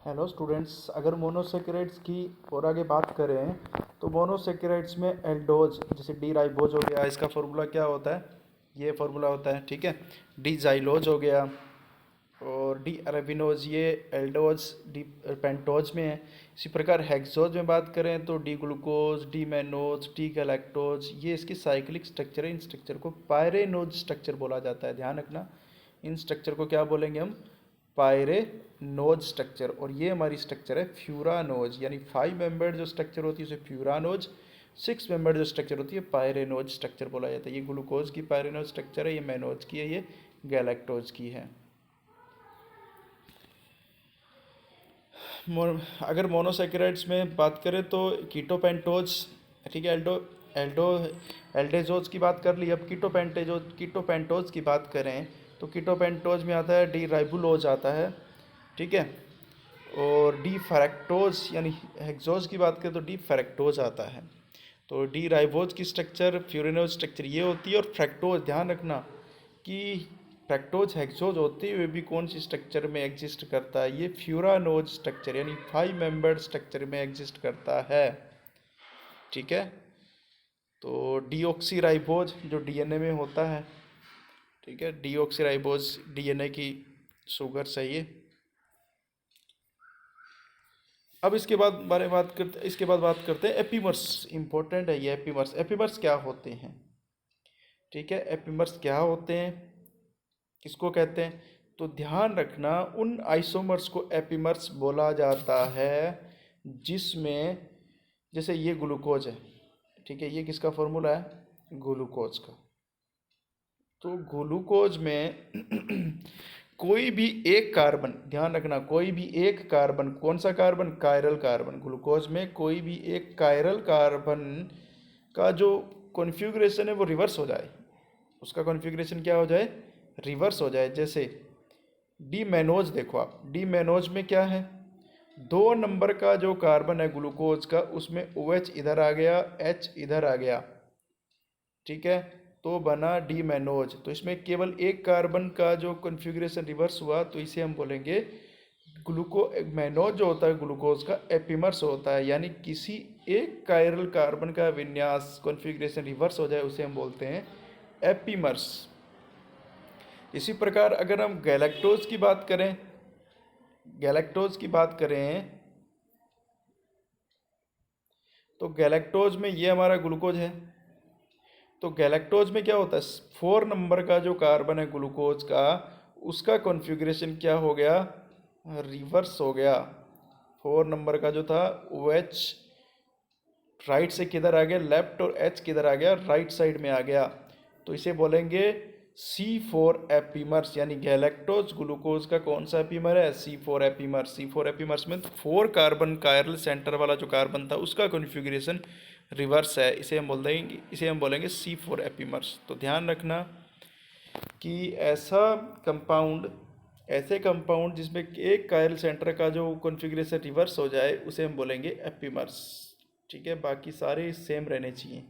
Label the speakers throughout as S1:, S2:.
S1: Hello students, अगर monosaccharides की और आगे बात करें तो मोनोसेकेराइड्स में एल्डोज जैसे डी राइबोज हो गया, इसका फार्मूला क्या होता है, ये फार्मूला होता है, ठीक है। डी जाइलोज हो गया और डी अरेबिनोज, ये एल्डोज डी पेंटोज में है। इसी प्रकार हेक्सोज में बात करें तो D glucose, D mannose, D galactose, ये इसकी साइक्लिक स्ट्रक्चर है। इन स्ट्रक्चर को पायरेनोज स्ट्रक्चर बोला जाता है, ध्यान रखना। इन स्ट्रक्चर को क्या बोलेंगे हम, पायरेनोज स्ट्रक्चर। और ये हमारी स्ट्रक्चर है फ्यूरानोज, यानी 5 मेंबर्ड जो स्ट्रक्चर होती है उसे फ्यूरानोज, 6 मेंबर्ड जो स्ट्रक्चर होती है पायरेनोज स्ट्रक्चर बोला जाता है। ये ग्लूकोज की पायरेनोज स्ट्रक्चर है, ये मैनोज की है, ये गैलेक्टोज की है। अगर मोनोसेकेराइड्स में बात करें तो कीटोपेंटोज, ठीक है, एल्डो एल्डो एल्डेजोज की बात कर ली। अब कीटोपेंटोज की बात करें तो कीटोपेंटोज में आता है डी राइबुलोज आता है, ठीक है। और डी फैरेक्टोज यानी हेक्सोज की बात करें तो डी फैरेक्टोज आता है। तो डी राइबोज की स्ट्रक्चर फ्यूरिनोज स्ट्रक्चर ये होती है। और फ्रैक्टोज, ध्यान रखना कि फ्रैक्टोज हेक्सोज होते हुए भी कौन सी स्ट्रक्चर में एग्जिस्ट करता है, ये फ्यूरानोज स्ट्रक्चर यानी 5 मेंबर्ड स्ट्रक्चर में एग्जिस्ट करता है, ठीक है। तो डीऑक्सीराइबोज जो डीएनए में होता है, ठीक है, डीऑक्सीराइबोज डीएनए की शुगर सही है। अब इसके बाद बात करते हैं एपीमर्स। इंपॉर्टेंट है ये एपीमर्स। एपीमर्स क्या होते हैं, ठीक है, एपीमर्स क्या होते हैं, किसको कहते हैं, तो ध्यान रखना उन आइसोमर्स को एपीमर्स बोला जाता है जिसमें, जैसे ये ग्लूकोज है, ठीक है, ये किसका फॉर्मूला है, ग्लूकोज का। तो ग्लूकोज में कोई भी एक कार्बन, ध्यान रखना, कोई भी एक कार्बन, कौन सा कार्बन, कायरल कार्बन। ग्लूकोज में कोई भी एक कायरल कार्बन का जो कॉन्फ़िगरेशन है वो रिवर्स हो जाए, उसका कॉन्फ़िगरेशन क्या हो जाए, रिवर्स हो जाए। जैसे डी मैनोज, देखो आप, डी मैनोज में क्या है, 2 नंबर का जो कार्बन है ग्लूकोज का, उसमें OH इधर आ गया, H इधर आ गया, ठीक है, तो बना डी मैनोज। तो इसमें केवल एक कार्बन का जो कॉन्फ़िगरेशन रिवर्स हुआ, तो इसे हम बोलेंगे मैनोज जो होता है ग्लूकोज का एपीमर्स होता है, यानी किसी एक कायरल कार्बन का विन्यास कॉन्फ़िगरेशन रिवर्स हो जाए उसे हम बोलते हैं एपीमर्स। इसी प्रकार अगर हम गैलेक्टोज की बात करें, तो गैलेक्टोज में ये हमारा ग्लूकोज है। तो गैलेक्टोज में क्या होता है, 4 नंबर का जो कार्बन है ग्लूकोज का, उसका कॉन्फ़िगरेशन क्या हो गया, रिवर्स हो गया। 4 नंबर का जो था OH राइट से किधर आ गया, लेफ्ट, और H किधर आ गया, राइट साइड में आ गया। तो इसे बोलेंगे C4 एपीमर्स, यानी गैलेक्टोज ग्लूकोज का कौन सा एपीमर है, C4 एपीमर। C4 एपीमर्स में 4 कार्बन कायरल सेंटर वाला जो कार्बन था उसका कॉन्फ़िगरेशन रिवर्स है, इसे हम बोलेंगे C4 एपीमर्स। तो ध्यान रखना कि ऐसे कंपाउंड जिसमें एक कायरल सेंटर का जो कॉन्फ़िगरेशन रिवर्स हो जाए उसे हम बोलेंगे एपीमर्स, ठीक है। बाकी सारे सेम रहने चाहिए।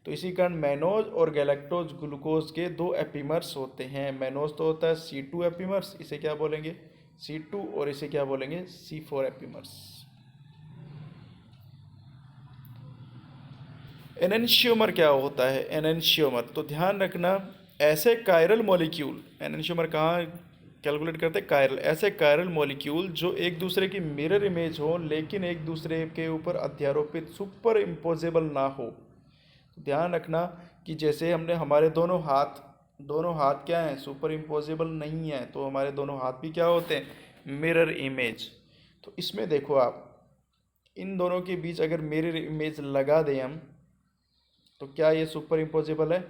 S1: तो इसी कारण मैनोज और गैलेक्टोज ग्लूकोज के 2 एपीमर्स होते हैं। मैनोज तो होता है C2 एपीमर्स, इसे क्या बोलेंगे C2, और इसे क्या बोलेंगे C4 एपीमर्स। एनेंशियोमर क्या होता है, एनेंशियोमर, तो ध्यान रखना ऐसे कायरल मॉलिक्यूल, एनेंशियोमर कहाँ कैलकुलेट करते हैं, कायरल, ऐसे कायरल मॉलिक्यूल जो एक दूसरे की मिरर इमेज हो लेकिन एक दूसरे के ऊपर अध्यारोपित सुपर इम्पोजेबल ना हो। तो ध्यान रखना कि जैसे हमने हमारे दोनों हाथ क्या हैं, सुपर इम्पोजेबल नहीं है, तो हमारे दोनों हाथ भी क्या होते हैं, मिरर इमेज। तो इसमें देखो आप, इन दोनों के बीच अगर मिरर इमेज लगा दें हम, तो क्या ये सुपर इम्पोजिबल है।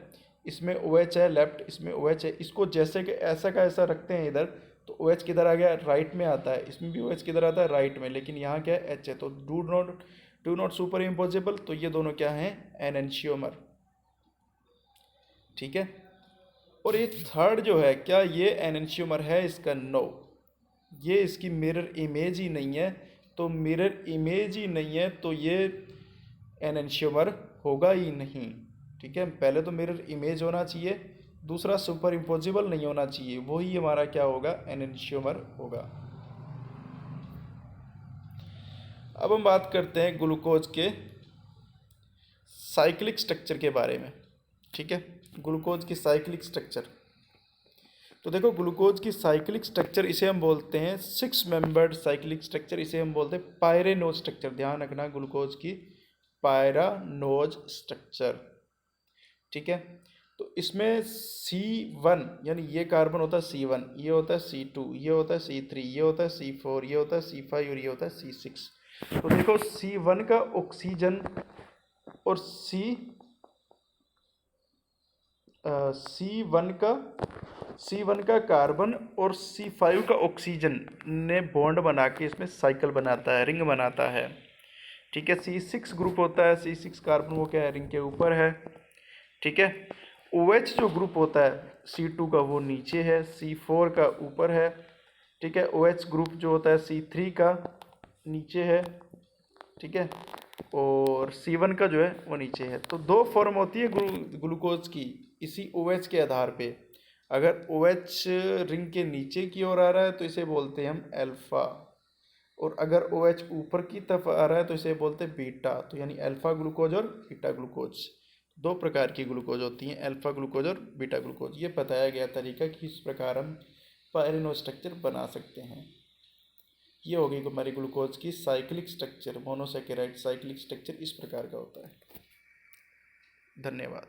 S1: इसमें OH है लेफ्ट, इसमें OH है, इसको जैसे कि ऐसा का ऐसा रखते हैं इधर, तो OH किधर आ गया, राइट में आता है, इसमें भी OH किधर आता है, राइट में, लेकिन यहाँ क्या है, H है, तो डू नॉट सुपर इम्पोजिबल। तो ये दोनों क्या हैं, एनेंशियोमर, ठीक है। और ये थर्ड जो है, क्या ये एनेंशियोमर है, इसका नो, ये इसकी मिरर इमेज ही नहीं है। तो मिरर इमेज ही नहीं है तो ये एनेंशियोमर होगा ही नहीं, ठीक है। पहले तो मिरर इमेज होना चाहिए, दूसरा सुपर इम्पोजिबल नहीं होना चाहिए, वही हमारा क्या होगा, एनेंशियोमर होगा। अब हम बात करते हैं ग्लूकोज के साइक्लिक स्ट्रक्चर के बारे में। ठीक है, ग्लूकोज की साइक्लिक स्ट्रक्चर। तो देखो, ग्लूकोज की साइक्लिक स्ट्रक्चर इसे हम बोलते हैं 6 मेंबर्ड साइक्लिक स्ट्रक्चर, इसे हम बोलते हैं पायरेनोज स्ट्रक्चर। ध्यान रखना, ग्लूकोज की पायरानोज स्ट्रक्चर। ठीक है, तो इसमें C1 यानी ये कार्बन होता है C1, ये होता है C2, ये होता है C3, ये होता है C4, ये होता है C5 और ये होता है C6। तो देखो, C1 का ऑक्सीजन और C1 का कार्बन और C5 का ऑक्सीजन ने बॉन्ड बना के इसमें साइकिल बनाता है, रिंग बनाता है। ठीक है, C6 ग्रुप होता है, C6 कार्बन वो क्या है, रिंग के ऊपर है। ठीक है, OH जो ग्रुप होता है C2 का वो नीचे है, C4 का ऊपर है। ठीक है, OH ग्रुप जो होता है C3 का नीचे है। ठीक है, और C1 का जो है वो नीचे है। तो दो फॉर्म होती है ग्लूकोज की इसी OH के आधार पे। अगर OH रिंग के नीचे की ओर आ रहा है तो इसे बोलते हैं हम अल्फा, और अगर OH ऊपर की तरफ आ रहा है तो इसे बोलते हैं बीटा। तो यानी अल्फा ग्लूकोज और बीटा ग्लूकोज, दो प्रकार की ग्लूकोज होती हैं, अल्फा ग्लूकोज और बीटा ग्लूकोज। ये बताया गया तरीका कि इस प्रकार हम पायरेनो स्ट्रक्चर बना सकते हैं। ये होगी हमारी ग्लूकोज की cyclic structure. Monosaccharide cyclic structure इस प्रकार का होता है। धन्यवाद।